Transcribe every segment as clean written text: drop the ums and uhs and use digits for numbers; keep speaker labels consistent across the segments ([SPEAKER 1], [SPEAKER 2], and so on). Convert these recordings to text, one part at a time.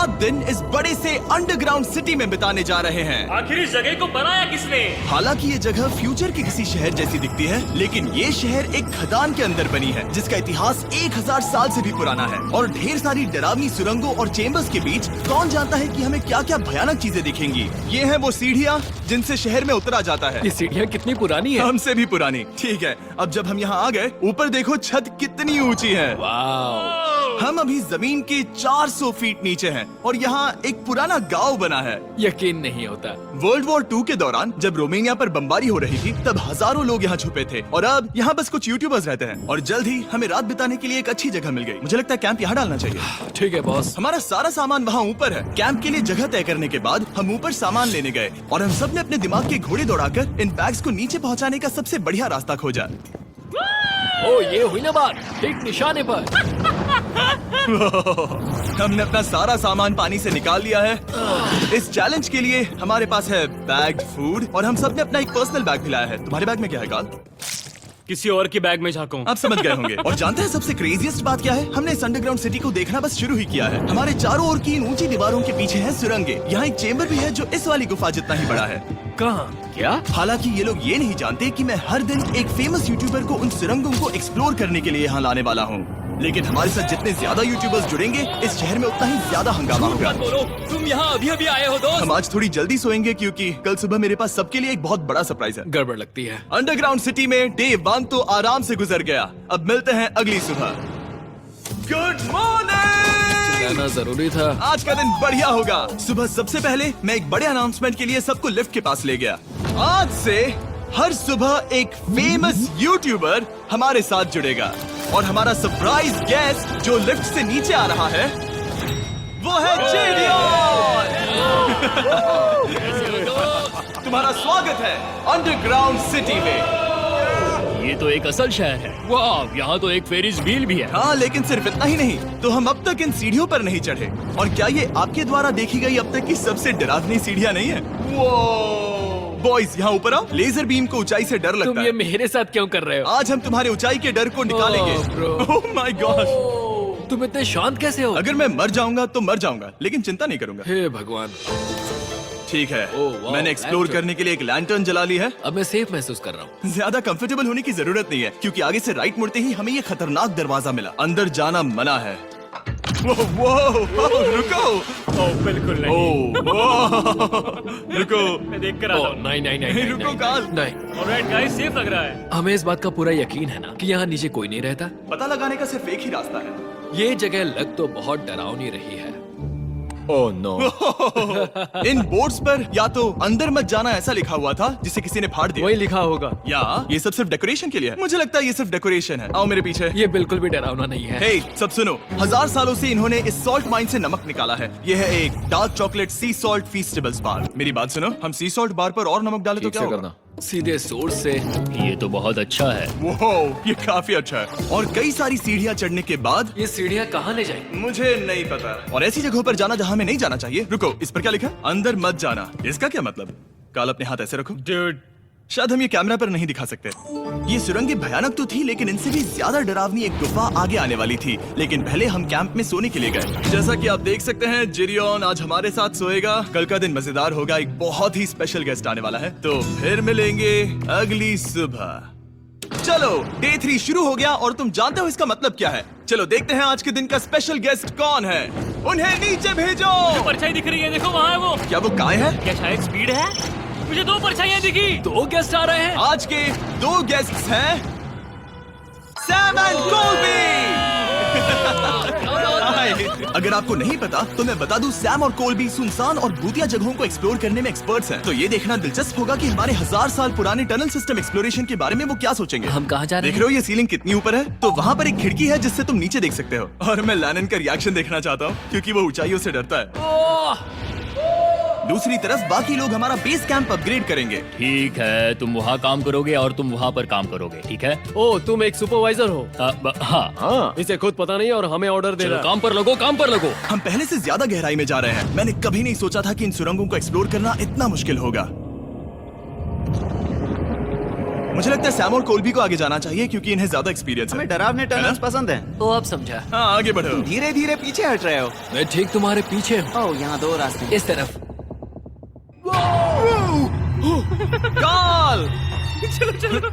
[SPEAKER 1] 7 दिन इस बड़े से अंडरग्राउंड सिटी में बिताने जा रहे हैं।
[SPEAKER 2] आखिर इस जगह को बनाया किसने?
[SPEAKER 1] हालांकि ये जगह फ्यूचर के किसी शहर जैसी दिखती है, लेकिन ये शहर एक खदान के अंदर बनी है जिसका इतिहास 1000 साल से भी पुराना है और ढेर सारी डरावनी सुरंगों और चेम्बर्स के बीच कौन जानता है कि हमें क्या क्या भयानक चीजें दिखेंगी। ये है वो सीढ़ियाँ जिनसे शहर में उतरा जाता है।
[SPEAKER 3] ये सीढ़ियाँ कितनी पुरानी है?
[SPEAKER 1] हमसे भी पुरानी। ठीक है, अब जब हम यहाँ आ गए, ऊपर देखो छत कितनी ऊंची है।
[SPEAKER 3] वाव!
[SPEAKER 1] हम अभी जमीन के 400 फीट नीचे हैं और यहाँ एक पुराना गांव बना है।
[SPEAKER 3] यकीन नहीं होता।
[SPEAKER 1] वर्ल्ड वॉर 2 के दौरान जब रोमानिया पर बमबारी हो रही थी, तब हजारों लोग यहाँ छुपे थे और अब यहाँ बस कुछ यूट्यूबर्स रहते हैं। और जल्द ही हमें रात बिताने के लिए एक अच्छी जगह मिल गई। मुझे लगता है कैंप यहाँ डालना चाहिए।
[SPEAKER 3] ठीक है बॉस।
[SPEAKER 1] हमारा सारा सामान वहाँ ऊपर है। कैंप के लिए जगह तय करने के बाद हम ऊपर सामान लेने गए और हम सब ने अपने दिमाग के घोड़े दौड़ाकर इन बैग्स को नीचे पहुँचाने का सबसे बढ़िया रास्ता खोजा।
[SPEAKER 3] ओ, ये हुई ना बात, ठीक निशाने पर।
[SPEAKER 1] हमने अपना सारा सामान पानी से निकाल लिया है। इस चैलेंज के लिए हमारे पास है बैग्ड फूड और हम सब ने अपना एक पर्सनल बैग भी लाया है। तुम्हारे बैग में क्या है काल?
[SPEAKER 2] किसी और की बैग में झांकूं।
[SPEAKER 1] आप समझ गए होंगे। और जानते हैं सबसे क्रेजीएस्ट बात क्या है? हमने इस अंडरग्राउंड सिटी को देखना बस शुरू ही किया है। हमारे चारों ओर की इन ऊंची दीवारों के पीछे है सुरंगें। यहाँ एक चेम्बर भी है जो इस वाली गुफा जितना ही बड़ा है।
[SPEAKER 3] कहाँ? क्या?
[SPEAKER 1] हालांकि ये लोग ये नहीं जानते कि मैं हर दिन एक फेमस यूट्यूबर को उन सुरंगों को एक्सप्लोर करने के लिए यहाँ लाने वाला हूँ। लेकिन हमारे साथ जितने ज्यादा यूट्यूबर्स जुड़ेंगे, इस शहर में उतना ही ज्यादा हंगामा होगा।
[SPEAKER 3] बोलो, तुम यहाँ अभी अभी आए हो दोस्त।
[SPEAKER 1] हम आज थोड़ी जल्दी सोएंगे क्योंकि कल सुबह मेरे पास सबके लिए एक बहुत बड़ा सरप्राइज है।
[SPEAKER 3] गड़बड़ लगती है।
[SPEAKER 1] अंडरग्राउंड सिटी में डे 1 तो आराम से गुजर गया। अब मिलते हैं अगली सुबह। Good morning.
[SPEAKER 3] जाना जरूरी था।
[SPEAKER 1] आज का दिन बढ़िया होगा। सुबह सबसे पहले मैं एक बड़े अनाउंसमेंट के लिए सबको लिफ्ट के पास ले गया। आज से हर सुबह एक फेमस यूट्यूबर हमारे साथ जुड़ेगा और हमारा सरप्राइज गेस्ट जो लिफ्ट से नीचे आ रहा है वो है जेडियन। तुम्हारा स्वागत है अंडरग्राउंड सिटी में।
[SPEAKER 3] ये तो एक असल शहर है। वाह, यहाँ तो एक फेरिस व्हील भी है।
[SPEAKER 1] हाँ, लेकिन सिर्फ इतना ही नहीं, तो हम अब तक इन सीढ़ियों पर नहीं चढ़े। और क्या ये आपके द्वारा देखी गई अब तक की सबसे डरावनी सीढ़ियाँ नहीं है? बॉयज यहाँ ऊपर आओ। लेजर बीम को ऊंचाई से डर लगता
[SPEAKER 3] तुम
[SPEAKER 1] है।
[SPEAKER 3] ये मेरे साथ क्यों कर रहे हो?
[SPEAKER 1] आज हम तुम्हारे ऊंचाई के डर को निकालेंगे। ओह माय गॉड,
[SPEAKER 3] तुम इतने शांत कैसे हो?
[SPEAKER 1] अगर मैं मर जाऊंगा तो मर जाऊंगा, लेकिन चिंता नहीं करूंगा।
[SPEAKER 3] हे भगवान।
[SPEAKER 1] ठीक है,
[SPEAKER 3] वाह,
[SPEAKER 1] मैंने एक्सप्लोर
[SPEAKER 3] लैंटर्न।
[SPEAKER 1] करने के लिए एक लैंटर्न जला ली है।
[SPEAKER 3] अब मैं सेफ महसूस कर रहा हूँ।
[SPEAKER 1] ज्यादा कंफर्टेबल होने की जरूरत नहीं है क्योंकि आगे से राइट मुड़ते ही हमें ये खतरनाक दरवाजा मिला। अंदर जाना मना है। रुको।
[SPEAKER 2] बिल्कुल नहीं।
[SPEAKER 1] रुको।
[SPEAKER 2] मैं देख कर आता हूँ।
[SPEAKER 3] नहीं,
[SPEAKER 1] रुको काल।
[SPEAKER 3] नहीं।
[SPEAKER 2] ऑलराइट गाइस, सेफ लग रहा है।
[SPEAKER 3] हमें इस बात का पूरा यकीन है ना कि यहाँ नीचे कोई नहीं रहता।
[SPEAKER 1] पता लगाने का सिर्फ एक ही रास्ता है।
[SPEAKER 3] ये जगह लग तो बहुत डरावनी रही है।
[SPEAKER 1] Oh no. इन बोर्ड्स पर या तो अंदर मत जाना ऐसा लिखा हुआ था जिसे किसी ने फाड़ दिया।
[SPEAKER 3] वही लिखा होगा।
[SPEAKER 1] या ये सब सिर्फ डेकोरेशन के लिए है। मुझे लगता है ये सिर्फ डेकोरेशन है। आओ मेरे पीछे।
[SPEAKER 3] ये बिल्कुल भी डरावना नहीं है।
[SPEAKER 1] हे, सब सुनो। 1000 सालों से इन्होंने इस सॉल्ट माइन से नमक निकाला है। ये है एक डार्क चॉकलेट सी सॉल्ट फीस्टेबल्स बार। मेरी बात सुनो, हम सी सॉल्ट बार पर और नमक डाले तो क्या होगा?
[SPEAKER 3] सीधे सोर्स से।
[SPEAKER 4] ये तो बहुत अच्छा है।
[SPEAKER 1] वो ये काफी अच्छा है। और कई सारी सीढ़ियाँ चढ़ने के बाद
[SPEAKER 3] ये सीढ़ियाँ कहाँ ले जाएंगी?
[SPEAKER 1] मुझे नहीं पता। और ऐसी जगहों पर जाना जहाँ हमें नहीं जाना चाहिए। रुको, इस पर क्या लिखा? अंदर मत जाना। इसका क्या मतलब? काल अपने हाथ ऐसे रखो।
[SPEAKER 2] Dude,
[SPEAKER 1] शायद हम ये कैमरा पर नहीं दिखा सकते। ये सुरंगें भयानक तो थी, लेकिन इनसे भी ज्यादा डरावनी एक गुफा आगे आने वाली थी। लेकिन पहले हम कैंप में सोने के लिए गए। जैसा कि आप देख सकते हैं, जेरियन आज हमारे साथ सोएगा। कल का दिन मजेदार होगा। एक बहुत ही स्पेशल गेस्ट आने वाला है। तो फिर मिलेंगे अगली सुबह। चलो, डे 3 शुरू हो गया और तुम जानते हो इसका मतलब क्या है? चलो देखते हैं आज के दिन का स्पेशल गेस्ट कौन है। उन्हें नीचे भेजो।
[SPEAKER 2] परछाई दिख रही है, देखो वहाँ है वो।
[SPEAKER 1] क्या वो काय है?
[SPEAKER 2] क्या शायद स्पीड है? मुझे 2 परछाइयाँ दिखी।
[SPEAKER 3] 2 गेस्ट आ रहे हैं।
[SPEAKER 1] आज के 2 गेस्ट्स हैं सैम एंड कोलबी। अगर आपको नहीं पता तो मैं बता दूं, सैम और कोलबी सुनसान और भूतिया जगहों को एक्सप्लोर करने में एक्सपर्ट्स हैं। तो ये देखना दिलचस्प होगा कि हमारे 1000 साल पुराने टनल सिस्टम एक्सप्लोरेशन के बारे में वो क्या सोचेंगे।
[SPEAKER 3] हम कहाँ जा रहे
[SPEAKER 1] देख रहे हो ये सीलिंग कितनी ऊपर है? तो वहाँ पर एक खिड़की है जिससे तुम नीचे देख सकते हो। और मैं लैनन का रिएक्शन देखना चाहता हूँ क्योंकि वो ऊंचाइयों से डरता है। दूसरी तरफ बाकी लोग हमारा बेस कैंप अपग्रेड करेंगे।
[SPEAKER 4] ठीक है, तुम वहाँ काम करोगे और तुम वहाँ पर काम करोगे, ठीक है?
[SPEAKER 5] ओ, तुम एक सुपरवाइजर हो?
[SPEAKER 4] हाँ।
[SPEAKER 5] इसे खुद पता नहीं और हमें ऑर्डर दे
[SPEAKER 4] चलो
[SPEAKER 5] रहा है।
[SPEAKER 4] काम पर लगो, काम पर लगो।
[SPEAKER 1] हम पहले से ज्यादा गहराई में जा रहे हैं। मैंने कभी नहीं सोचा था कि इन सुरंगों को एक्सप्लोर करना इतना मुश्किल होगा। मुझे लगता है सैम और कोल्बी को आगे जाना चाहिए क्योंकि इन्हें ज्यादा एक्सपीरियंस है।
[SPEAKER 6] हमें डरावने टनल्स पसंद हैं।
[SPEAKER 3] तो अब समझा।
[SPEAKER 1] हाँ आगे बढ़ो।
[SPEAKER 6] धीरे धीरे पीछे हट रहे हो।
[SPEAKER 3] मैं ठीक तुम्हारे पीछे हूँ।
[SPEAKER 6] ओह, यहाँ 2 रास्ते हैं।
[SPEAKER 3] इस तरफ।
[SPEAKER 1] काल!
[SPEAKER 2] चलो चलो,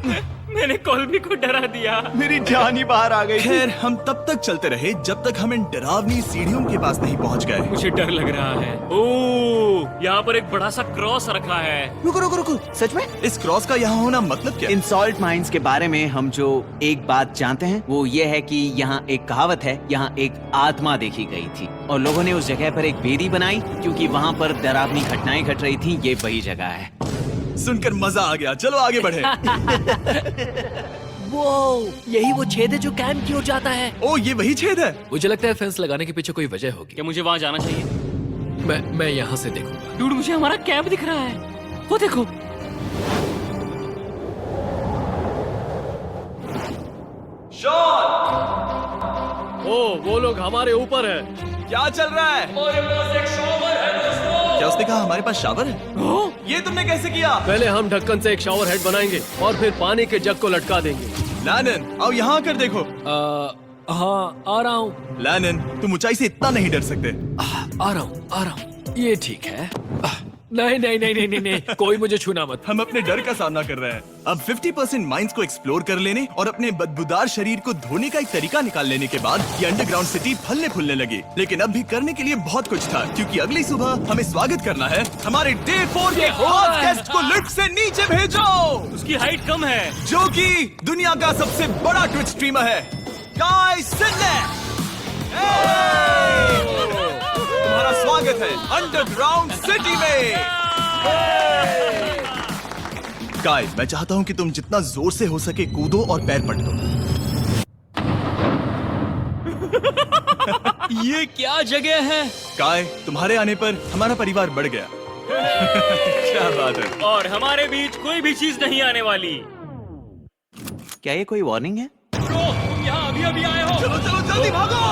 [SPEAKER 2] मैंने कॉल्बी को डरा दिया।
[SPEAKER 6] मेरी जान ही बाहर आ गई।
[SPEAKER 1] खैर हम तब तक चलते रहे जब तक हम इन डरावनी सीढ़ियों के पास नहीं पहुंच गए।
[SPEAKER 2] मुझे डर लग रहा है। ओह, यहाँ पर एक बड़ा सा क्रॉस रखा है।
[SPEAKER 6] रुको रुको रुको, सच में?
[SPEAKER 1] इस क्रॉस का यहाँ होना मतलब क्या?
[SPEAKER 6] इन सॉल्ट माइंस के बारे में हम जो एक बात जानते हैं वो ये है कि यहाँ एक कहावत है, यहाँ एक आत्मा देखी गई थी और लोगों ने उस जगह पर एक बेदी बनाई क्योंकि वहाँ पर डरावनी घटनाएं घट रही थी। ये वही जगह है।
[SPEAKER 1] सुनकर मजा आ गया। चलो आगे बढ़े।
[SPEAKER 3] वो यही वो छेद है जो कैंप की ओर जाता है।
[SPEAKER 1] ओ ये वही छेद है।
[SPEAKER 3] मुझे लगता है फेंस लगाने के पीछे कोई वजह होगी।
[SPEAKER 2] क्या मुझे वहाँ जाना चाहिए?
[SPEAKER 3] मैं यहाँ से देखूंगा।
[SPEAKER 2] डूड, मुझे हमारा कैंप दिख रहा है। वो देखो।
[SPEAKER 5] ओ, वो लोग हमारे ऊपर है।
[SPEAKER 1] क्या चल रहा है? क्या उसने कहा हमारे पास शावर है? ये तुमने कैसे किया?
[SPEAKER 5] पहले हम ढक्कन से एक शावर हेड बनाएंगे और फिर पानी के जग को लटका देंगे।
[SPEAKER 1] लैनन आओ यहाँ आकर देखो।
[SPEAKER 3] हाँ आ रहा हूँ।
[SPEAKER 1] लैनन तुम ऊंचाई से इतना नहीं डर सकते।
[SPEAKER 3] आ रहा हूँ। ये ठीक है। नहीं नहीं नहीं नहीं नहीं नहीं, कोई मुझे छूना मत।
[SPEAKER 1] हम अपने डर का सामना कर रहे हैं। अब 50% माइंस को एक्सप्लोर कर लेने और अपने बदबूदार शरीर को धोने का एक तरीका निकाल लेने के बाद ये अंडरग्राउंड सिटी फलने फूलने लगी। लेकिन अब भी करने के लिए बहुत कुछ था क्योंकि अगली सुबह हमें स्वागत करना है हमारे डे 4 के हॉट गेस्ट को लिफ्ट से नीचे भेजो,
[SPEAKER 2] उसकी हाइट कम है।
[SPEAKER 1] जो कि दुनिया का सबसे बड़ा ट्विच स्ट्रीमर है, काई सिडनेक। तुम्हारा स्वागत है अंडरग्राउंड सिटी में। काई, मैं चाहता हूँ कि तुम जितना जोर से हो सके कूदो और पैर पट दो।
[SPEAKER 3] ये क्या जगह है?
[SPEAKER 1] काय, तुम्हारे आने पर हमारा परिवार बढ़ गया। क्या बात है।
[SPEAKER 2] और हमारे बीच कोई भी चीज नहीं आने वाली।
[SPEAKER 6] क्या ये कोई वार्निंग है?
[SPEAKER 2] ब्रो, तुम यहाँ अभी अभी आए हो।
[SPEAKER 1] चलो चलो जल्दी भागो।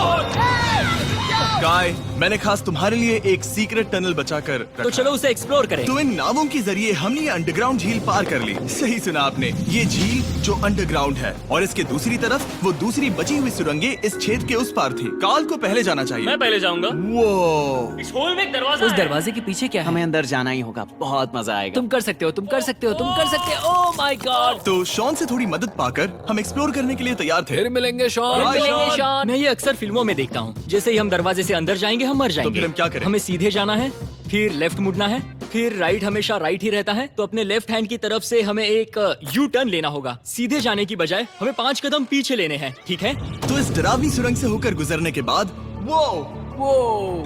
[SPEAKER 1] काय, मैंने खास तुम्हारे लिए एक सीक्रेट टनल बचाकर रखा।
[SPEAKER 3] तो चलो उसे एक्सप्लोर करें।
[SPEAKER 1] तो इन नावों के जरिए हमने ये अंडरग्राउंड झील पार कर ली। सही सुना आपने, ये झील जो अंडरग्राउंड है और इसके दूसरी तरफ वो दूसरी बची हुई सुरंगें इस छेद के उस पार थी। काल को पहले जाना चाहिए।
[SPEAKER 2] मैं पहले जाऊंगा।
[SPEAKER 1] वो
[SPEAKER 2] इस होल में एक दरवाजा
[SPEAKER 3] उस
[SPEAKER 2] है।
[SPEAKER 3] दरवाजे के पीछे क्या है?
[SPEAKER 6] हमें अंदर जाना ही होगा। बहुत मजा आएगा।
[SPEAKER 3] तुम कर सकते हो, तुम कर सकते हो, तुम कर सकते हो। Oh my God.
[SPEAKER 1] तो शॉन से थोड़ी मदद पाकर हम एक्सप्लोर करने के लिए तैयार थे।
[SPEAKER 3] फिर मिलेंगे शॉन।
[SPEAKER 1] Bye, Sean।
[SPEAKER 7] मैं ये अक्सर फिल्मों में देखता हूँ। जैसे ही हम दरवाजे से अंदर जाएंगे हम मर जाएंगे।
[SPEAKER 1] फिर हम क्या करें?
[SPEAKER 7] हमें सीधे जाना है, फिर लेफ्ट मुड़ना है, फिर राइट हमेशा राइट ही रहता है। तो अपने लेफ्ट हैंड की तरफ से हमें एक यू टर्न लेना होगा। सीधे जाने की बजाय हमें 5 कदम पीछे लेने हैं, ठीक है?
[SPEAKER 1] तो इस डरावनी सुरंग से होकर गुजरने के बाद वो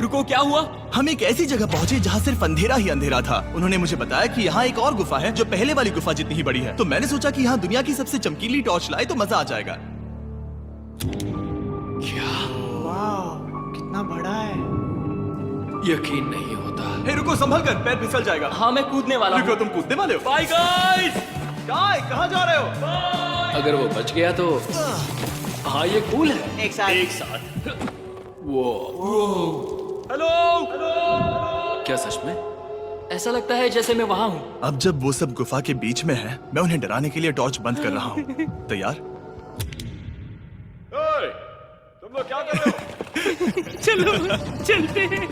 [SPEAKER 7] रुको, क्या हुआ?
[SPEAKER 1] हम एक ऐसी जगह पहुंचे जहाँ सिर्फ अंधेरा ही अंधेरा था। उन्होंने मुझे बताया कि यहाँ एक और गुफा है जो पहले वाली गुफा जितनी ही बड़ी है। तो मैंने सोचा कि यहाँ दुनिया की सबसे चमकीली टॉर्च लाए तो मजा आ जाएगा।
[SPEAKER 6] कितना बड़ा है।
[SPEAKER 3] यकीन नहीं होता।
[SPEAKER 1] हे रुको, संभल कर, पैर फिसल जाएगा।
[SPEAKER 7] हाँ, मैं कूदने वाला
[SPEAKER 1] रुको,
[SPEAKER 7] हूँ।
[SPEAKER 1] तुम कूदने वाले हो?
[SPEAKER 2] Bye guys.
[SPEAKER 1] काय, कहाँ जा रहे हो?
[SPEAKER 3] अगर वो बच गया तो हाँ ये कूल है।
[SPEAKER 6] एक साथ।
[SPEAKER 2] एक साथ।
[SPEAKER 1] हेलो।
[SPEAKER 3] क्या सच में?
[SPEAKER 7] ऐसा लगता है जैसे मैं वहाँ हूँ।
[SPEAKER 1] अब जब वो सब गुफा के बीच में है, मैं उन्हें डराने के लिए टॉर्च बंद कर रहा हूँ। तैयार? तुम लोग क्या कर रहे हो?
[SPEAKER 2] चलो चलते हैं।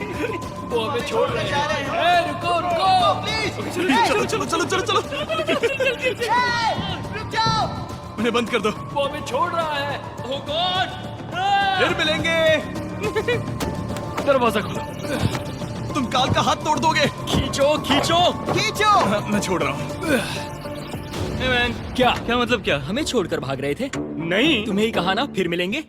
[SPEAKER 3] वो हमें छोड़ रहे हैं। रुको रुको।
[SPEAKER 1] चलो चलो चलो चलो चलो। उन्हें बंद कर दो।
[SPEAKER 3] वो हमें छोड़ रहा है।
[SPEAKER 2] ओह गॉड।
[SPEAKER 1] फिर मिलेंगे।
[SPEAKER 5] दरवाजा खोलो।
[SPEAKER 1] तुम काल का हाथ तोड़ दोगे।
[SPEAKER 2] खींचो खींचो।
[SPEAKER 1] हाँ, मैं छोड़ रहा हूँ।
[SPEAKER 2] Hey man,
[SPEAKER 7] क्या
[SPEAKER 2] क्या मतलब क्या?
[SPEAKER 7] हमें छोड़कर भाग रहे थे?
[SPEAKER 2] नहीं।
[SPEAKER 7] तुम्हें ही कहा ना फिर मिलेंगे।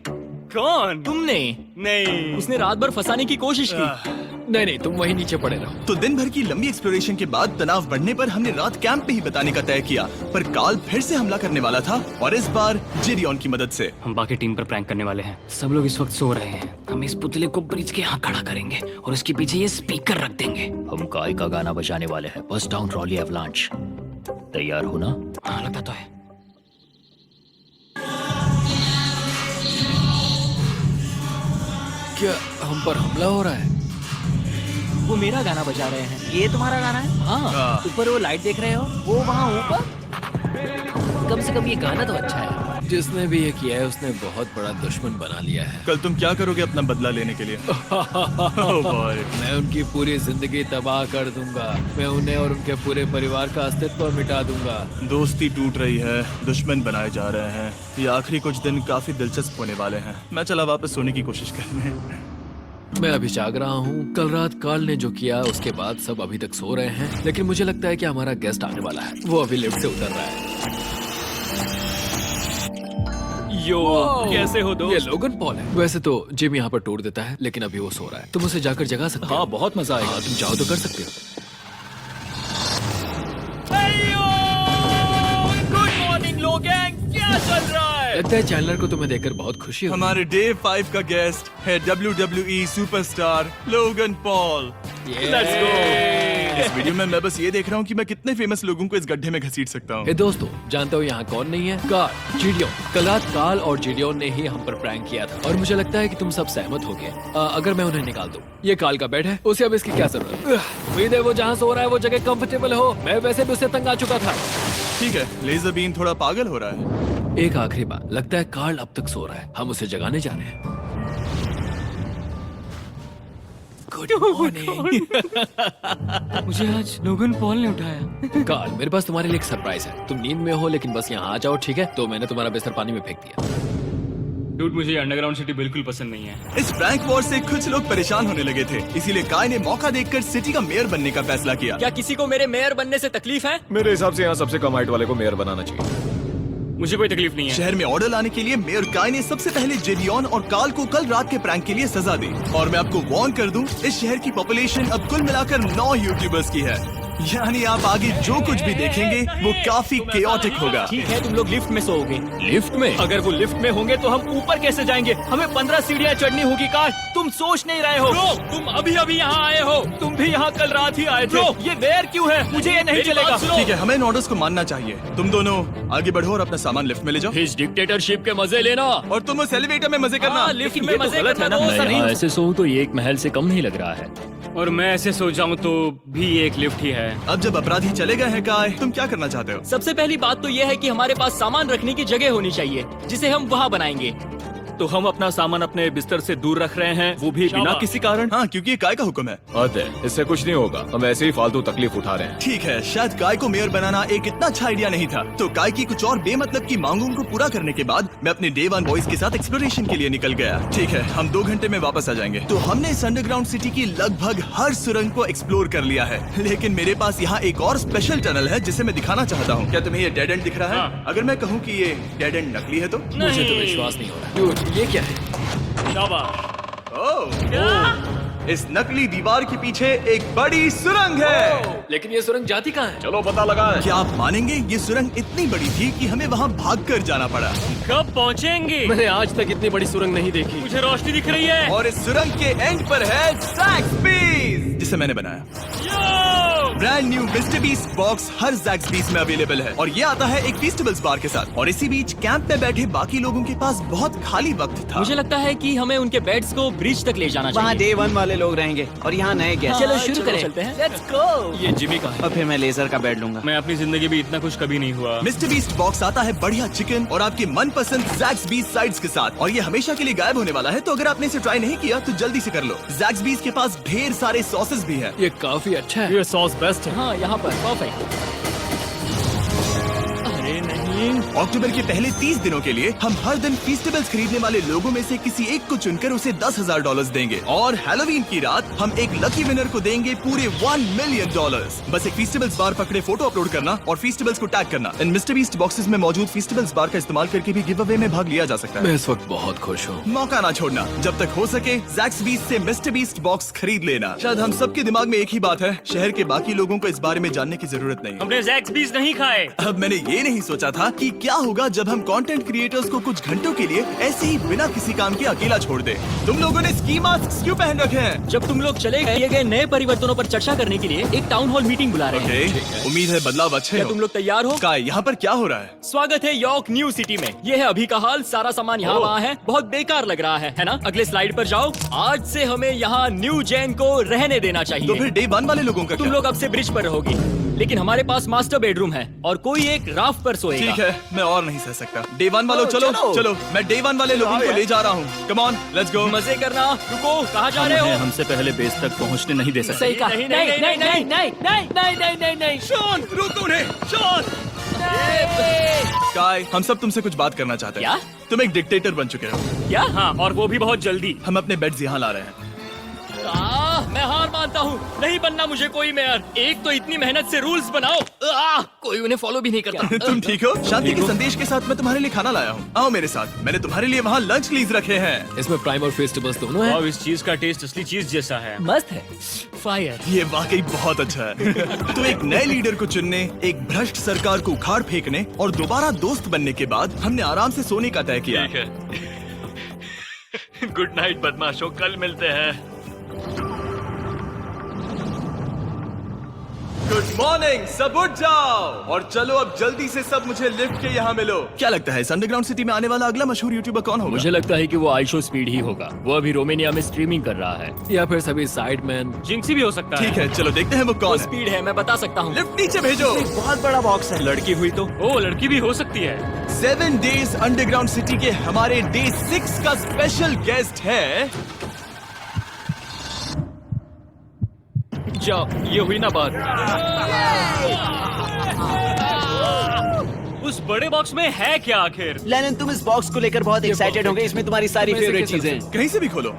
[SPEAKER 2] कौन?
[SPEAKER 7] तुमने।
[SPEAKER 2] नहीं।
[SPEAKER 7] उसने रात भर फंसाने की कोशिश की।
[SPEAKER 3] नहीं नहीं, तुम वहीं नीचे पड़े रहो।
[SPEAKER 1] तो दिन भर की लंबी एक्सप्लोरेशन के बाद तनाव बढ़ने पर हमने रात कैंप पे ही बिताने का तय किया। पर काल फिर से हमला करने वाला था और इस बार जिरियन की मदद से।
[SPEAKER 7] हम बाकी टीम पर प्रैंक करने वाले हैं। सब लोग इस वक्त सो रहे हैं। हम इस पुतले को ब्रिज के यहाँ खड़ा करेंगे और उसके पीछे ये स्पीकर रख देंगे।
[SPEAKER 4] हम काय का गाना बजाने वाले हैं, बस डाउन ट्रॉली एवलांच। तैयार हो ना?
[SPEAKER 7] हाँ, लगता तो है।
[SPEAKER 3] क्या हम पर हमला हो रहा है?
[SPEAKER 7] वो मेरा गाना बजा रहे हैं।
[SPEAKER 6] ये तुम्हारा गाना है?
[SPEAKER 7] हाँ, ऊपर वो लाइट देख रहे हो? वो वहाँ ऊपर
[SPEAKER 3] कम से कम ये गाना तो अच्छा है। जिसने भी ये किया है उसने बहुत बड़ा दुश्मन बना लिया है।
[SPEAKER 1] कल तुम क्या करोगे अपना बदला लेने के लिए? Oh boy.
[SPEAKER 3] मैं उनकी पूरी जिंदगी तबाह कर दूंगा। मैं उन्हें और उनके पूरे परिवार का अस्तित्व मिटा दूंगा।
[SPEAKER 1] दोस्ती टूट रही है, दुश्मन बनाए जा रहे हैं। ये आखिरी कुछ दिन काफी दिलचस्प होने वाले हैं। मैं चला वापस सोने की कोशिश करने।
[SPEAKER 3] मैं अभी जाग रहा हूँ। कल रात कार्ल ने जो किया उसके बाद सब अभी तक सो रहे हैं, लेकिन मुझे लगता है कि हमारा गेस्ट आने वाला है। वो अभी लिफ्ट से उतर रहा है।
[SPEAKER 7] यो, कैसे हो
[SPEAKER 3] ये
[SPEAKER 7] दोस्त?
[SPEAKER 3] लोगन पॉल है। वैसे तो जिम यहाँ पर टूट देता है, लेकिन अभी वो सो रहा है। तुम उसे जाकर जगा सकते हो।
[SPEAKER 7] हाँ, बहुत मजा आएगा।
[SPEAKER 3] तुम चाहो तो कर सकते हो।
[SPEAKER 7] गुड मॉर्निंग लोगैंग, क्या चल रहा है?
[SPEAKER 3] लगता है चैनलर को तुम्हें देखकर बहुत खुशी होगी।
[SPEAKER 1] हमारे डे 5 का गेस्ट है WWE superstar Logan Paul.
[SPEAKER 7] Let's go।
[SPEAKER 1] इस वीडियो में मैं बस ये देख रहा हूँ कि मैं कितने फेमस लोगों को इस गड्ढे में घसीट सकता हूँ।
[SPEAKER 3] हे दोस्तों, जानते हो यहाँ कौन नहीं है? कार्ल, जीडियोन। कल रात कार्ल और जीडियोन ने ही हम पर प्रैंक किया था और मुझे लगता है कि तुम सब सहमत हो गए। अगर मैं उन्हें निकाल दूं, ये कार्ल का बेड है, उसे अब इसकी क्या जरूरत है? उम्मीद है वो जहाँ सो रहा है वो जगह कंफर्टेबल हो। मैं वैसे भी उससे तंग आ चुका था।
[SPEAKER 1] ठीक है, लेजर बीम थोड़ा पागल हो रहा है।
[SPEAKER 3] एक आखिरी बात, लगता है कार्ल अब तक सो रहा है। हम उसे जगाने जा रहे हैं। Good morning.
[SPEAKER 7] मुझे आज लोगन पॉल ने उठाया।
[SPEAKER 3] कार्ल, मेरे पास तुम्हारे लिए एक सरप्राइज है। तुम नींद में हो लेकिन बस यहाँ आ जाओ, ठीक है? तो मैंने तुम्हारा बिस्तर पानी में फेंक दिया।
[SPEAKER 2] डूड, मुझे अंडरग्राउंड सिटी बिल्कुल पसंद नहीं है।
[SPEAKER 1] इस प्रैंक वॉर से कुछ लोग परेशान होने लगे थे, इसीलिए काय ने मौका देखकर सिटी का मेयर बनने का फैसला किया।
[SPEAKER 7] क्या किसी को मेरे मेयर बनने से तकलीफ है?
[SPEAKER 8] मेरे हिसाब से यहाँ सबसे कम हाइट वाले को मेयर बनाना चाहिए।
[SPEAKER 2] मुझे कोई तकलीफ नहीं है।
[SPEAKER 1] शहर में ऑर्डर लाने के लिए मेयर काय ने सबसे पहले जेडियन और कार्ल को कल रात के प्रैंक के लिए सजा दी। और मैं आपको वार्न कर दूं, इस शहर की पॉपुलेशन अब कुल मिलाकर 9 यूट्यूबर्स की है। यानी आप आगे जो कुछ भी देखेंगे वो काफी केओटिक होगा।
[SPEAKER 7] ठीक है, तुम लोग लिफ्ट में सोओगे।
[SPEAKER 3] लिफ्ट में?
[SPEAKER 7] अगर वो लिफ्ट में होंगे तो हम ऊपर कैसे जाएंगे? हमें 15 सीढ़ियाँ चढ़नी होगी। कार्ल, तुम सोच नहीं रहे हो। Bro, तुम अभी अभी यहाँ आए हो। तुम भी यहाँ कल रात ही आए थे। Bro, ये बेयर क्यों है? मुझे ये नहीं चलेगा।
[SPEAKER 1] ठीक है, हमें इन ऑर्डर्स को मानना चाहिए। तुम दोनों आगे बढ़ो और अपना सामान लिफ्ट में ले जाओ।
[SPEAKER 3] इस डिक्टेटरशिप के मजे लेना।
[SPEAKER 1] और तुम उस एलिवेटर में मजे करना।
[SPEAKER 7] हाँ, लिफ्ट में
[SPEAKER 3] ये तो
[SPEAKER 7] मजे
[SPEAKER 3] गलत
[SPEAKER 7] करना
[SPEAKER 3] है ना?
[SPEAKER 7] तो ऐसा
[SPEAKER 4] मैं
[SPEAKER 7] नहीं
[SPEAKER 4] यहाँ
[SPEAKER 7] हो
[SPEAKER 4] ऐसे सोऊं तो ये एक महल से कम नहीं लग रहा है।
[SPEAKER 2] और मैं ऐसे सो जाऊं तो भी ये एक लिफ्ट ही है।
[SPEAKER 1] अब जब अपराधी चले गए हैं काय, तुम क्या करना चाहते हो?
[SPEAKER 7] सबसे पहली बात तो यह है कि हमारे पास सामान रखने की जगह होनी चाहिए, जिसे हम वहाँ बनाएंगे।
[SPEAKER 5] तो हम अपना सामान अपने बिस्तर से दूर रख रहे हैं, वो भी बिना किसी कारण।
[SPEAKER 1] हाँ, क्योंकि ये काय का हुक्म है।
[SPEAKER 8] अतः इससे कुछ नहीं होगा, हम ऐसे ही फालतू तकलीफ उठा रहे हैं।
[SPEAKER 1] ठीक है, शायद काय को मेयर बनाना एक इतना अच्छा आइडिया नहीं था। तो काय की कुछ और बेमतलब की मांगों को पूरा करने के बाद मैं अपने डे 1 बॉयज के साथ एक्सप्लोरेशन के लिए निकल गया। ठीक है, हम 2 घंटे में वापस आ जाएंगे। तो हमने इस अंडरग्राउंड सिटी की लगभग हर सुरंग को एक्सप्लोर कर लिया है, लेकिन मेरे पास यहाँ एक और स्पेशल टनल है जिसे मैं दिखाना चाहता हूँ। क्या तुम्हें ये डेड एंड दिख रहा है?
[SPEAKER 2] हाँ।
[SPEAKER 1] अगर मैं कहूँ कि ये डेड एंड नकली है तो?
[SPEAKER 3] मुझे तो विश्वास नहीं हो रहा। Dude, ये क्या है?
[SPEAKER 2] शाबाश।
[SPEAKER 1] ओह, इस नकली दीवार के पीछे एक बड़ी सुरंग है।
[SPEAKER 3] लेकिन ये सुरंग जाती कहाँ है?
[SPEAKER 8] चलो पता लगाएं।
[SPEAKER 1] क्या आप मानेंगे, ये सुरंग इतनी बड़ी थी कि हमें वहाँ भागकर जाना पड़ा।
[SPEAKER 2] कब पहुंचेंगे?
[SPEAKER 5] मैंने आज तक इतनी बड़ी सुरंग नहीं देखी।
[SPEAKER 2] मुझे रोशनी दिख रही है।
[SPEAKER 1] और इस सुरंग के एंड पर है ज़ैक्सबीज़, जिसे मैंने बनाया। Brand new Mister Beast box हर ज़ैक्सबीज़ में अवेलेबल है और ये आता है एक फेस्टिवल्स बार के साथ। और इसी बीच कैंप में बैठे बाकी लोगों के पास बहुत खाली वक्त था।
[SPEAKER 7] मुझे लगता है कि हमें उनके बेड्स को ब्रिज तक ले जाना
[SPEAKER 6] वहाँ
[SPEAKER 7] चाहिए।
[SPEAKER 6] डे 1 वाले लोग रहेंगे और यहाँ नए गेस्ट।
[SPEAKER 7] चलो शुरू करें। चलते हैं। Let's go।
[SPEAKER 5] ये जिमी का है।
[SPEAKER 6] और फिर मैं लेजर का बेड लूंगा।
[SPEAKER 2] मैं अपनी जिंदगी में इतना खुश कभी नहीं हुआ।
[SPEAKER 1] मिस्टर बीस्ट बॉक्स आता है बढ़िया चिकन और आपके मनपसंद ज़ैक्सबीज़ साइड्स के साथ, और ये हमेशा के लिए गायब होने वाला है। तो अगर आपने इसे ट्राई नहीं किया तो जल्दी से कर लो। ज़ैक्सबीज़ के पास ढेर सारे सॉसेस भी हैं।
[SPEAKER 3] ये काफी अच्छा है।
[SPEAKER 5] ये सॉस बेस्ट है।
[SPEAKER 7] हाँ, यहाँ पर परफेक्ट। अरे नहीं,
[SPEAKER 1] अक्टूबर के पहले 30 दिनों के लिए हम हर दिन फेस्टिवल्स खरीदने वाले लोगों में से किसी एक को चुनकर उसे $10,000 देंगे। और हैलोवीन की रात हम एक लकी विनर को देंगे पूरे $1 मिलियन। बस एक फेस्टिवल्स बार पकड़े फोटो अपलोड करना और फेस्टिवल्स को टैग करना। इन मिस्टर बीस्ट बॉक्सेस में मौजूद फेस्टिवल्स बार का इस्तेमाल करके भी गिव अवे में भाग लिया जा सकता है।
[SPEAKER 3] मैं इस वक्त बहुत खुश हूँ।
[SPEAKER 1] मौका ना छोड़ना, जब तक हो सके ज़ैक्सबीज़ से मिस्टर बीस्ट बॉक्स खरीद लेना। शायद हम सबके दिमाग में एक ही बात है, शहर के बाकी लोगों को इस बारे में जानने की जरूरत नहीं है।
[SPEAKER 2] हमने ज़ैक्सबीज़ नहीं खाए।
[SPEAKER 1] अब मैंने ये नहीं सोचा था कि क्या होगा जब हम कंटेंट क्रिएटर्स को कुछ घंटों के लिए ऐसे ही बिना किसी काम के अकेला छोड़ दे। तुम लोगों ने स्की मास्क क्यों पहन रखे हैं?
[SPEAKER 7] जब तुम लोग चले गए नए परिवर्तनों पर चर्चा करने के लिए एक टाउन हॉल मीटिंग बुला रहे हैं।
[SPEAKER 1] ओके, उम्मीद है बदलाव अच्छे
[SPEAKER 7] क्या
[SPEAKER 1] हो।
[SPEAKER 7] तुम लोग तैयार हो?
[SPEAKER 1] काय, यहाँ पर क्या हो रहा है?
[SPEAKER 7] स्वागत है यॉर्क न्यू सिटी में। ये है अभी का हाल। सारा सामान यहाँ वहाँ है। बहुत बेकार लग रहा है ना? अगले स्लाइड पर जाओ। आज से हमें यहाँ न्यू जेन को रहने देना
[SPEAKER 1] तो
[SPEAKER 7] चाहिए।
[SPEAKER 1] फिर डे 1 वाले लोगों का
[SPEAKER 7] तुम
[SPEAKER 1] क्या?
[SPEAKER 7] लोग अब से ब्रिज पर रहोगी, लेकिन हमारे पास मास्टर बेडरूम है और कोई एक राफ्ट पर सोएगा।
[SPEAKER 1] ठीक ठीक है, मैं और नहीं सह सकता। डे 1 वालों चलो चलो, मैं डे 1 वाले लोगों को ले जा रहा हूँ। Come on, let's go.
[SPEAKER 7] मजे करना। रुको, कहाँ जा रहे हो?
[SPEAKER 5] हमसे पहले बेस तक पहुंचने नहीं दे सकते।
[SPEAKER 3] सही कहा। नहीं नहीं नहीं नहीं नहीं नहीं नहीं नहीं नहीं नहीं।
[SPEAKER 1] शॉन, रोको उन्हें, शॉन। स्काई, हम सब तुमसे कुछ बात करना चाहते हैं।
[SPEAKER 7] क्या?
[SPEAKER 1] तुम एक डिक्टेटर बन चुके हो।
[SPEAKER 7] क्या?
[SPEAKER 2] हाँ, और वो भी बहुत जल्दी।
[SPEAKER 1] हम अपने बेड्स यहाँ ला रहे हैं।
[SPEAKER 7] मैं हार मानता हूँ। नहीं बनना मुझे कोई मेयर। एक तो इतनी मेहनत से रूल्स बनाओ, कोई उन्हें फॉलो भी नहीं करता।
[SPEAKER 1] तुम ठीक हो? शांति के संदेश के साथ मैं तुम्हारे लिए खाना लाया हूँ। आओ मेरे साथ, मैंने तुम्हारे लिए वहाँ लंच लीज रखे हैं।
[SPEAKER 3] इसमें प्राइम और फेस्टिवल्स दोनों हैं।
[SPEAKER 2] और इस चीज का टेस्ट असली चीज जैसा है।
[SPEAKER 7] मस्त है। फायर।
[SPEAKER 1] ये वाकई बहुत अच्छा है। तो एक नए लीडर को चुनने, एक भ्रष्ट सरकार को उखाड़ फेंकने और दोबारा दोस्त बनने के बाद हमने आराम से सोने का तय किया।
[SPEAKER 2] गुड नाइट बदमाशों, कल मिलते हैं।
[SPEAKER 1] गुड मॉर्निंग, सब उठ जाओ और चलो अब जल्दी से सब मुझे लिफ्ट के यहाँ मिलो। क्या लगता है इस अंडरग्राउंड सिटी में आने वाला अगला मशहूर यूट्यूबर कौन होगा?
[SPEAKER 4] मुझे लगता है कि वो आइशो स्पीड ही होगा। वो अभी रोमेनिया में स्ट्रीमिंग कर रहा है।
[SPEAKER 3] या फिर सभी साइडमैन।
[SPEAKER 2] जिंक्सी भी हो सकता है।
[SPEAKER 1] ठीक है, चलो देखते हैं वो कौन है।
[SPEAKER 7] स्पीड है, मैं बता सकता हूँ।
[SPEAKER 1] लिफ्ट नीचे भेजो।
[SPEAKER 6] बहुत बड़ा बॉक्स है।
[SPEAKER 5] लड़की हुई तो
[SPEAKER 2] ओ, लड़की भी हो सकती है।
[SPEAKER 1] 7 डेज अंडरग्राउंड सिटी के हमारे डे 6 का स्पेशल गेस्ट है।
[SPEAKER 5] जाओ, ये हुई ना बात।
[SPEAKER 2] उस बड़े बॉक्स में है क्या आखिर?
[SPEAKER 6] लेनिन, तुम इस बॉक्स को लेकर बहुत एक्साइटेड होंगे। इसमें तुम्हारी सारी फेवरेट चीजें।
[SPEAKER 1] कहीं से भी खोलो।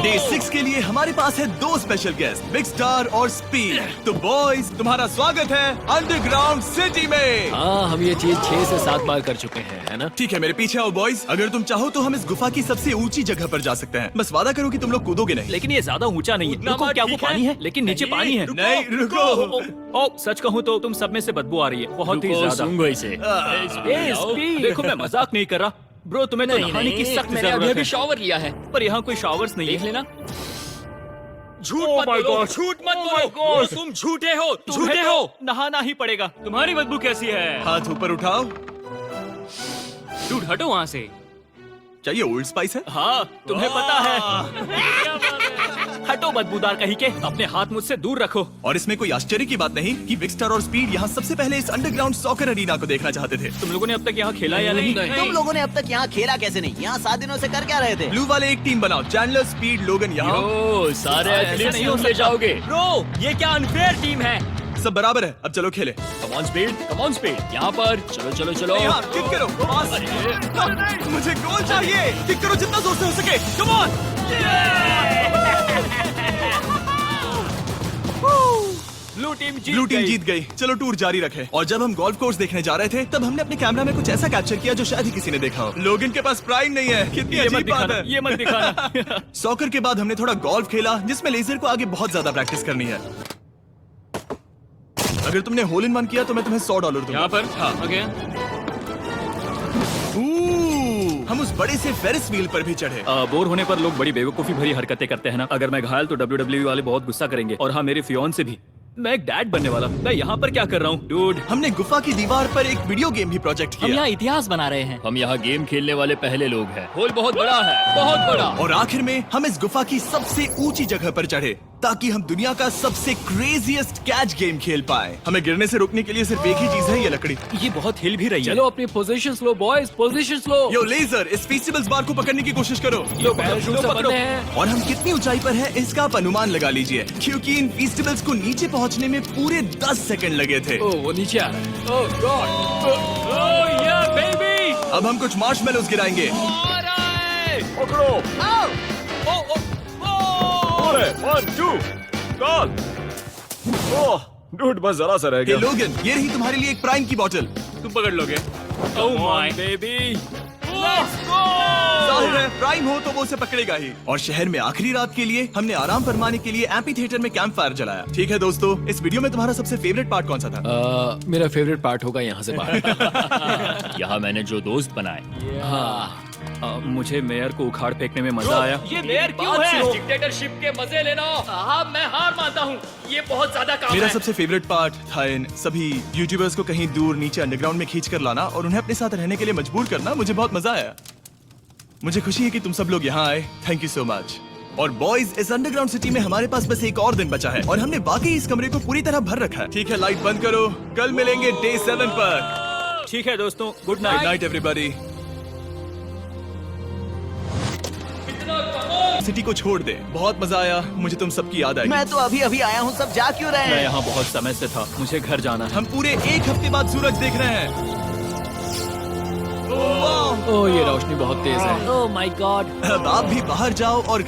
[SPEAKER 1] डे 6 के लिए हमारे पास है 2 स्पेशल गेस्ट, बिग स्टार और स्पीड। तो बॉयज, तुम्हारा स्वागत है अंडरग्राउंड सिटी में।
[SPEAKER 3] हाँ, हम ये चीज 6 से 7 बार कर चुके हैं, है ना?
[SPEAKER 1] ठीक है, मेरे पीछे आओ बॉयज। अगर तुम चाहो तो हम इस गुफा की सबसे ऊंची जगह पर जा सकते हैं। बस वादा करो कि तुम लोग कूदोगे नहीं।
[SPEAKER 5] लेकिन ये ज्यादा ऊंचा नहीं है। रुको, क्या वो
[SPEAKER 2] ठीक है?
[SPEAKER 5] पानी है? लेकिन नीचे
[SPEAKER 2] नहीं,
[SPEAKER 5] पानी है।
[SPEAKER 1] नहीं, रुको।
[SPEAKER 5] ओ, सच कहूँ तो तुम सब में से बदबू आ रही है, बहुत ही ज्यादा।
[SPEAKER 4] सूंघो इसे।
[SPEAKER 5] देखो, मैं मजाक नहीं कर रहा ब्रो, तुम्हें तो नहाने की सख्त
[SPEAKER 7] मैंने अभी
[SPEAKER 5] जरूरत
[SPEAKER 7] अभी
[SPEAKER 5] है।
[SPEAKER 7] शॉवर लिया है।
[SPEAKER 5] पर यहाँ कोई शॉवर्स नहीं
[SPEAKER 7] देख
[SPEAKER 5] है।
[SPEAKER 7] लेना। झूठ
[SPEAKER 2] Oh
[SPEAKER 7] मत
[SPEAKER 2] my
[SPEAKER 7] बोलो,
[SPEAKER 2] God.
[SPEAKER 7] झूठ मत
[SPEAKER 2] Oh
[SPEAKER 7] बोलो।
[SPEAKER 2] my God.
[SPEAKER 7] तुम झूठे हो,
[SPEAKER 5] तुम्हें
[SPEAKER 7] झूठे
[SPEAKER 5] तो
[SPEAKER 7] हो।
[SPEAKER 5] नहाना ही पड़ेगा।
[SPEAKER 2] तुम्हारी बदबू कैसी है?
[SPEAKER 1] हाथ ऊपर उठाओ।
[SPEAKER 2] डूड, हटो वहाँ से।
[SPEAKER 1] चाहिए ओल्ड स्पाइस है?
[SPEAKER 5] हाँ, तुम्हें पता है। हटो बदबूदार कहीं के, अपने हाथ मुझसे दूर रखो।
[SPEAKER 1] और इसमें कोई आश्चर्य की बात नहीं कि बिग स्टार और स्पीड यहाँ सबसे पहले इस अंडरग्राउंड सॉकर अरीना को देखना चाहते थे।
[SPEAKER 5] तुम लोगों ने अब तक यहाँ खेला या नहीं?
[SPEAKER 6] तुम लोगों ने अब तक यहाँ खेला कैसे नहीं? यहाँ 7 दिनों से कर क्या रहे थे?
[SPEAKER 1] ब्लू वाले एक टीम बनाओ, चैंडलर, स्पीड, लोगन यहाँ।
[SPEAKER 4] ओ, सारे एथलीट्स
[SPEAKER 5] नहीं
[SPEAKER 4] तुम
[SPEAKER 5] हो
[SPEAKER 4] ले
[SPEAKER 5] सकता।
[SPEAKER 4] जाओगे।
[SPEAKER 7] ब्रो, ये क्या अनफेयर टीम है?
[SPEAKER 1] सब बराबर है, अब चलो खेले।
[SPEAKER 4] Come on speed, come on speed. यहाँ पर चलो चलो चलो।
[SPEAKER 1] यहाँ किक करो, पास। मुझे गोल चाहिए। किक करो जितना जोर से हो सके। Come on. ब्लू टीम जीत गई। चलो टूर जारी रखें। और जब हम गोल्फ कोर्स देखने जा रहे थे तब हमने अपने कैमरा में कुछ ऐसा कैप्चर किया जो शायद ही किसी ने देखा हो। लोगन के पास प्राइम नहीं है। कितनी
[SPEAKER 5] ये मत
[SPEAKER 1] अजीब बात
[SPEAKER 5] दिखाना,
[SPEAKER 1] है।
[SPEAKER 5] ये मत दिखाना।
[SPEAKER 1] सॉकर के बाद हमने थोड़ा गोल्फ खेला जिसमें लेजर को आगे बहुत ज्यादा प्रैक्टिस करनी है। अगर तुमने होल इन वन किया तो मैं तुम्हें $100 दूंगा।
[SPEAKER 2] यहाँ पर?
[SPEAKER 1] हाँ।
[SPEAKER 2] ओके।
[SPEAKER 1] हम उस बड़े से फेरिस व्हील पर भी चढ़े।
[SPEAKER 5] बोर होने पर लोग बड़ी बेवकूफी भरी हरकतें करते हैं ना। अगर मैं घायल तो WWE वाले बहुत गुस्सा करेंगे। और हाँ, मेरे फियोन से भी। मैं एक डैड बनने वाला। मैं यहाँ पर क्या कर रहा हूँ डूड?
[SPEAKER 1] हमने गुफा की दीवार पर एक वीडियो गेम भी प्रोजेक्ट
[SPEAKER 7] हम
[SPEAKER 1] किया।
[SPEAKER 7] यहाँ इतिहास बना रहे हैं।
[SPEAKER 4] हम यहाँ गेम खेलने वाले पहले लोग हैं। होल बहुत बड़ा है, बहुत बड़ा।
[SPEAKER 1] और आखिर में हम इस गुफा की सबसे ऊंची जगह पर चढ़े ताकि हम दुनिया का सबसे क्रेजीएस्ट कैच गेम खेल पाए। हमें गिरने से रोकने के लिए सिर्फ एक ही चीज है, ये लकड़ी।
[SPEAKER 5] ये बहुत हिल भी रही है।
[SPEAKER 3] चलो अपनी पोजीशन लो बॉयज, पोजीशन लो।
[SPEAKER 1] यो लेजर, इस फेस्टिवल्स बार को पकड़ने की कोशिश करो।
[SPEAKER 3] ये पैराशूट से बंधे हैं।
[SPEAKER 1] और हम कितनी ऊंचाई पर हैं इसका आप अनुमान लगा लीजिए, क्योंकि इन फेस्टिवल्स को नीचे पहुंचने में पूरे 10 सेकंड लगे थे।
[SPEAKER 3] ओ, वो नीचे आ रहा है। ओह गॉड।
[SPEAKER 2] ओह या बेबी।
[SPEAKER 1] अब हम कुछ मार्शमेलोस गिराएंगे।
[SPEAKER 8] पकड़ो। अरे 1 2 कॉल। ओह डूड, बस जरा सा रह
[SPEAKER 1] हे
[SPEAKER 8] गया।
[SPEAKER 1] लोगन, ये रही तुम्हारे लिए एक प्राइम की बोतल।
[SPEAKER 2] तुम पकड़ लोगे? Oh my
[SPEAKER 5] baby.
[SPEAKER 1] जाहिर है प्राइम हो तो वो उसे पकड़ेगा ही। और शहर में आखिरी रात के लिए हमने आराम फरमाने के लिए एम्पी थिएटर में कैंप फायर जलाया। ठीक है दोस्तों, इस वीडियो में तुम्हारा सबसे फेवरेट पार्ट कौन सा था?
[SPEAKER 3] मेरा फेवरेट पार्ट होगा यहाँ से बाहर।
[SPEAKER 4] यहाँ मैंने जो दोस्त बनाए।
[SPEAKER 3] हाँ,
[SPEAKER 5] मुझे मेयर को उखाड़ फेंकने में मजा आया।
[SPEAKER 7] ये मेयर क्यों है? डिक्टेटरशिप के मजे लेना। हाँ, मैं हार मानता हूँ। ये बहुत ज्यादा काम
[SPEAKER 1] मेरा
[SPEAKER 7] है।
[SPEAKER 1] सबसे फेवरेट पार्ट था इन सभी यूट्यूबर्स को कहीं दूर नीचे अंडरग्राउंड में खींच कर लाना और उन्हें अपने साथ रहने के लिए मजबूर करना। मुझे बहुत मजा आया। मुझे खुशी है कि तुम सब लोग यहाँ आए। Thank you so much. और बॉयज, इस अंडरग्राउंड सिटी में हमारे पास बस एक और दिन बचा है और हमने वाकई इस कमरे को पूरी तरह भर रखा है। ठीक है, लाइट बंद करो, कल मिलेंगे डे 7 पर।
[SPEAKER 5] ठीक है दोस्तों, good
[SPEAKER 1] good
[SPEAKER 5] night.
[SPEAKER 1] Night everybody. City को छोड़ दे, बहुत मजा आया, मुझे तुम सबकी याद आई।
[SPEAKER 6] मैं तो अभी अभी आया हूँ, सब जा क्यों रहे
[SPEAKER 5] मैं
[SPEAKER 6] हैं?
[SPEAKER 5] यहाँ बहुत समय से था, मुझे घर जाना है।
[SPEAKER 1] हम पूरे एक हफ्ते बाद सूरज देख रहे हैं।
[SPEAKER 3] ओह, ये रोशनी बहुत तेज है।
[SPEAKER 7] Oh my God.
[SPEAKER 1] अब आप भी बाहर जाओ और